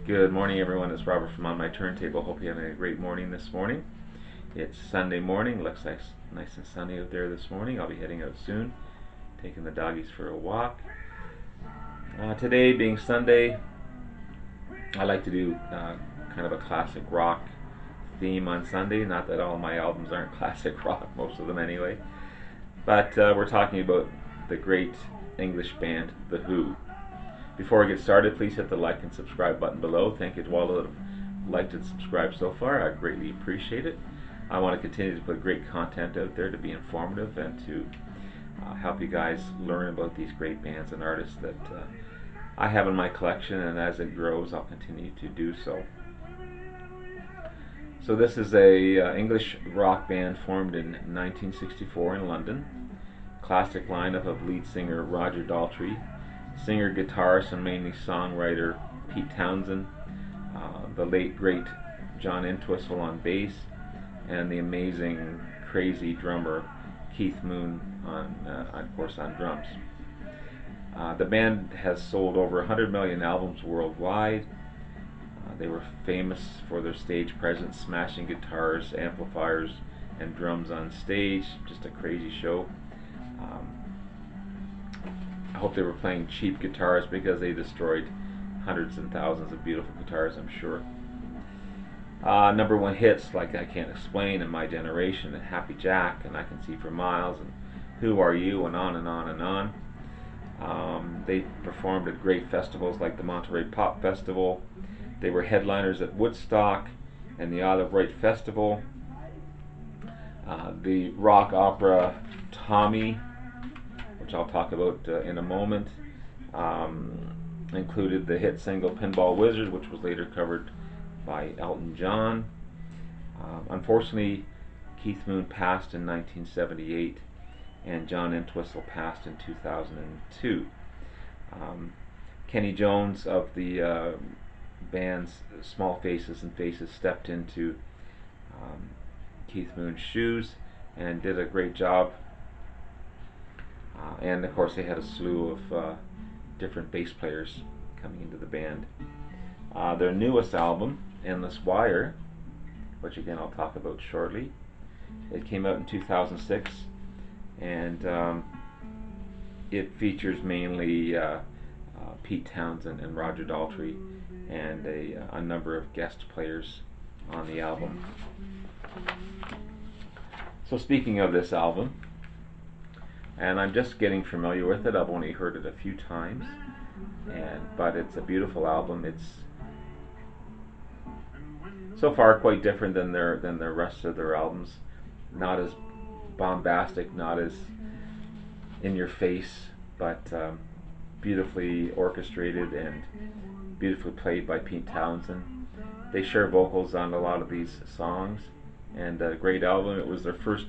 Good morning, everyone. It's Robert from On My Turntable. Hope you're having a great morning this morning. It's Sunday morning. Looks nice and sunny out there this morning. I'll be heading out soon, taking the doggies for a walk. Today, being Sunday, I like to do kind of a classic rock theme on Sunday. Not that all my albums aren't classic rock, most of them anyway. But we're talking about the great English band, The Who. Before I get started, please hit the like and subscribe button below. Thank you to all that have liked and subscribed so far. I greatly appreciate it. I want to continue to put great content out there to be informative and to help you guys learn about these great bands and artists that I have in my collection, and as it grows I'll continue to do so. So this is a English rock band formed in 1964 in London. Classic lineup of lead singer Roger Daltrey, singer, guitarist, and mainly songwriter Pete Townshend, the late great John Entwistle on bass, and the amazing, crazy drummer Keith Moon on, of course, on drums. The band has sold over 100 million albums worldwide. They were famous for their stage presence, smashing guitars, amplifiers, and drums on stage. Just a crazy show. I hope they were playing cheap guitars, because they destroyed hundreds and thousands of beautiful guitars, I'm sure. Number one hits like I Can't Explain, and My Generation, and Happy Jack, and I Can See for Miles, and Who Are You, and on and on and on. They performed at great festivals like the Monterey Pop Festival. They were headliners at Woodstock and the Isle of Wight Festival. The rock opera Tommy, which I'll talk about in a moment, included the hit single Pinball Wizard, which was later covered by Elton John. Unfortunately, Keith Moon passed in 1978, and John Entwistle passed in 2002. Kenny Jones of the band's Small Faces and Faces stepped into Keith Moon's shoes and did a great job. And of course they had a slew of different bass players coming into the band. Their newest album, Endless Wire, which again I'll talk about shortly, it came out in 2006, and it features mainly Pete Townshend and Roger Daltrey, and a number of guest players on the album. So speaking of this album, and I'm just getting familiar with it, I've only heard it a few times, but it's a beautiful album. It's so far quite different than the rest of their albums. Not as bombastic, not as in your face, but beautifully orchestrated and beautifully played by Pete Townshend. They share vocals on a lot of these songs, and a great album. It was their first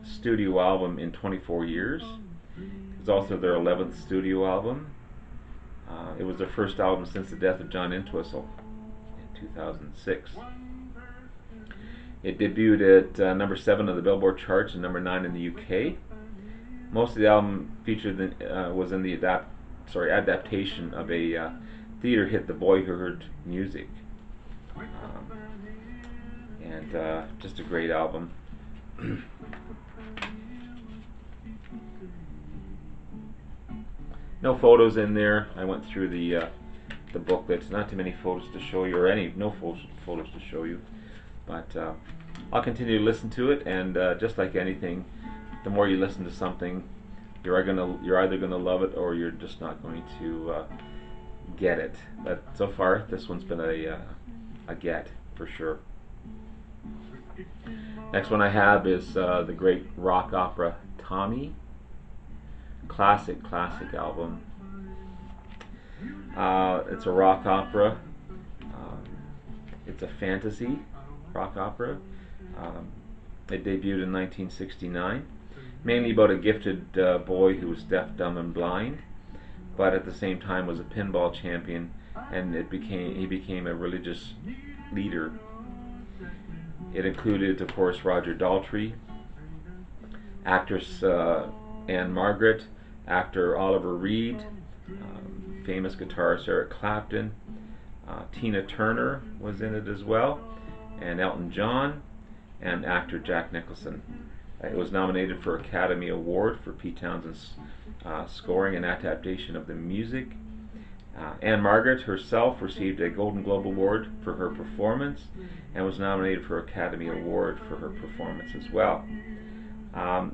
studio album in 24 years. It's also their 11th studio album. It was their first album since the death of John Entwistle in 2006. It debuted at number 7 on the Billboard charts and number 9 in the UK. Most of the album featured was in the adaptation of a theater hit, The Boy Who Heard Music, and just a great album. No photos in there. I went through the booklet. Not too many photos to show you, or no photos to show you. But I'll continue to listen to it, and just like anything, the more you listen to something, you're either gonna love it or you're just not going to get it. But so far, this one's been a get for sure. Next one I have is the great rock opera Tommy. Classic album. It's a rock opera. It's a fantasy rock opera. It debuted in 1969, mainly about a gifted boy who was deaf, dumb, and blind, but at the same time was a pinball champion, and he became a religious leader. It included, of course, Roger Daltrey, actress Anne Margaret, actor Oliver Reed, famous guitarist Eric Clapton. Tina Turner was in it as well, and Elton John, and actor Jack Nicholson. It was nominated for Academy Award for Pete Townshend's scoring and adaptation of the music. Anne Margaret herself received a Golden Globe Award for her performance and was nominated for Academy Award for her performance as well.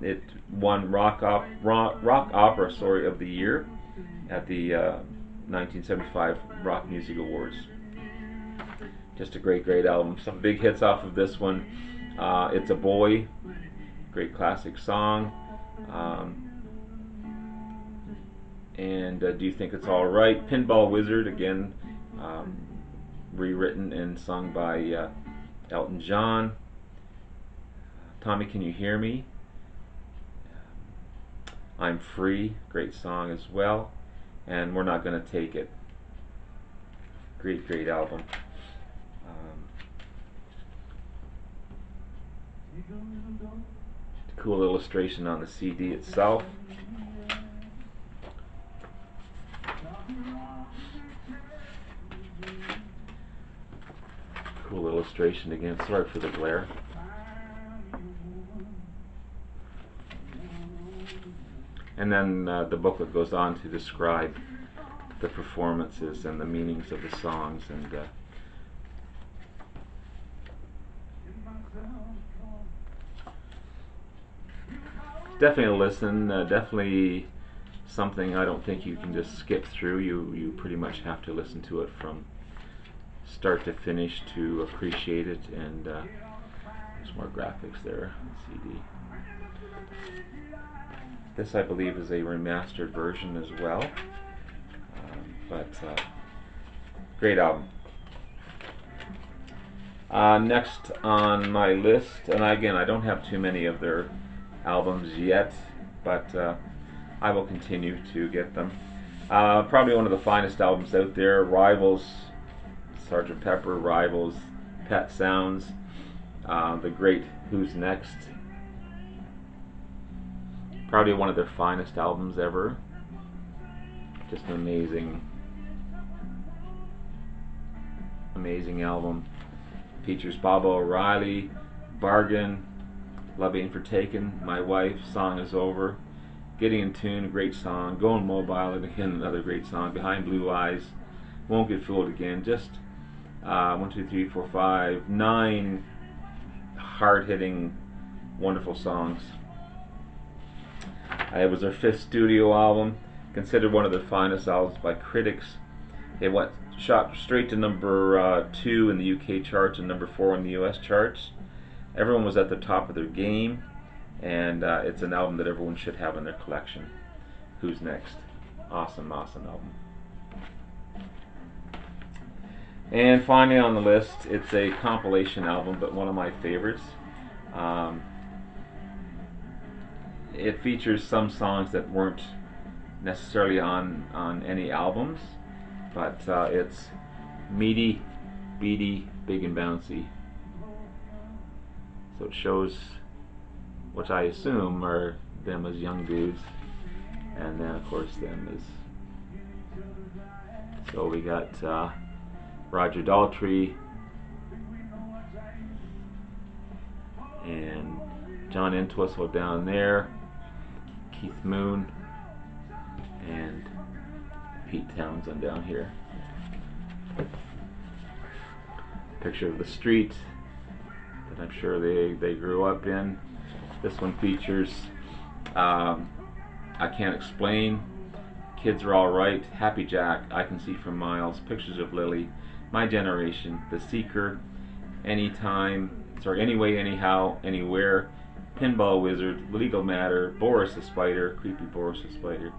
It won Rock Opera Story of the Year at the 1975 Rock Music Awards. Just a great album. Some big hits off of this one. It's a Boy, great classic song. And Do You Think It's Alright? Pinball Wizard, again, rewritten and sung by Elton John. Tommy, Can You Hear Me? I'm Free, great song as well. And We're Not Gonna Take It. Great album. Just a cool illustration on the CD itself. Cool illustration again. Sorry for the glare. And then the booklet goes on to describe the performances and the meanings of the songs, and definitely a listen. Definitely something I don't think you can just skip through. You pretty much have to listen to it from start to finish to appreciate it. And there's more graphics there. CD. This, I believe, is a remastered version as well. But great album. Next on my list, and again, I don't have too many of their albums yet, but I will continue to get them. Probably one of the finest albums out there, Rivals, Sgt. Pepper, Rivals, Pet Sounds, the great Who's Next. Probably one of their finest albums ever. Just an amazing album. Features Baba O'Reilly, Bargain, Love Ain't For Taken, My Wife, Song Is Over, Getting in Tune, great song, Going Mobile, and again another great song, Behind Blue Eyes, Won't Get Fooled Again. Just 1, 2, 3, 4, 5, 9 hard-hitting, wonderful songs. It was their 5th studio album, considered one of the finest albums by critics. It shot straight to number 2 in the UK charts and number 4 in the US charts. Everyone was at the top of their game, and it's an album that everyone should have in their collection. Who's Next? Awesome album. And finally on the list, it's a compilation album, but one of my favorites. It features some songs that weren't necessarily on any albums, but it's Meaty, Beady, Big and Bouncy. So it shows what I assume are them as young dudes, and then of course them as... So we got Roger Daltrey and John Entwistle down there, Keith Moon, and Pete Townsend down here. Picture of the street that I'm sure they grew up in. This one features I Can't Explain, Kids Are Alright, Happy Jack, I Can See for Miles, Pictures of Lily, My Generation, The Seeker, Anyway, Anyhow, Anywhere, Pinball Wizard, Legal Matter, Boris the Spider, Creepy Boris the Spider,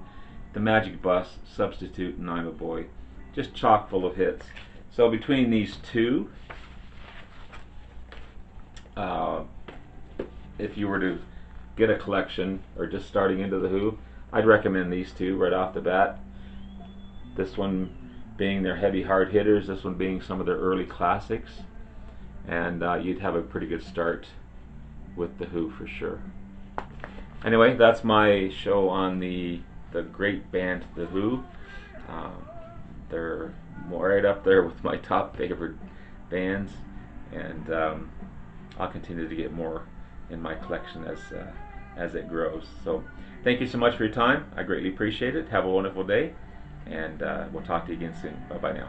The Magic Bus, Substitute, and I'm a Boy. Just chock full of hits. So between these two, if you were to get a collection or just starting into the Who, I'd recommend these two right off the bat. This one being their heavy hard hitters, this one being some of their early classics, and you'd have a pretty good start with the Who for sure. Anyway, that's my show on the great band The Who. They're right up there with my top favorite bands, and I'll continue to get more in my collection as it grows. So thank you so much for your time. I greatly appreciate it. Have a wonderful day, and we'll talk to you again soon. Bye bye now.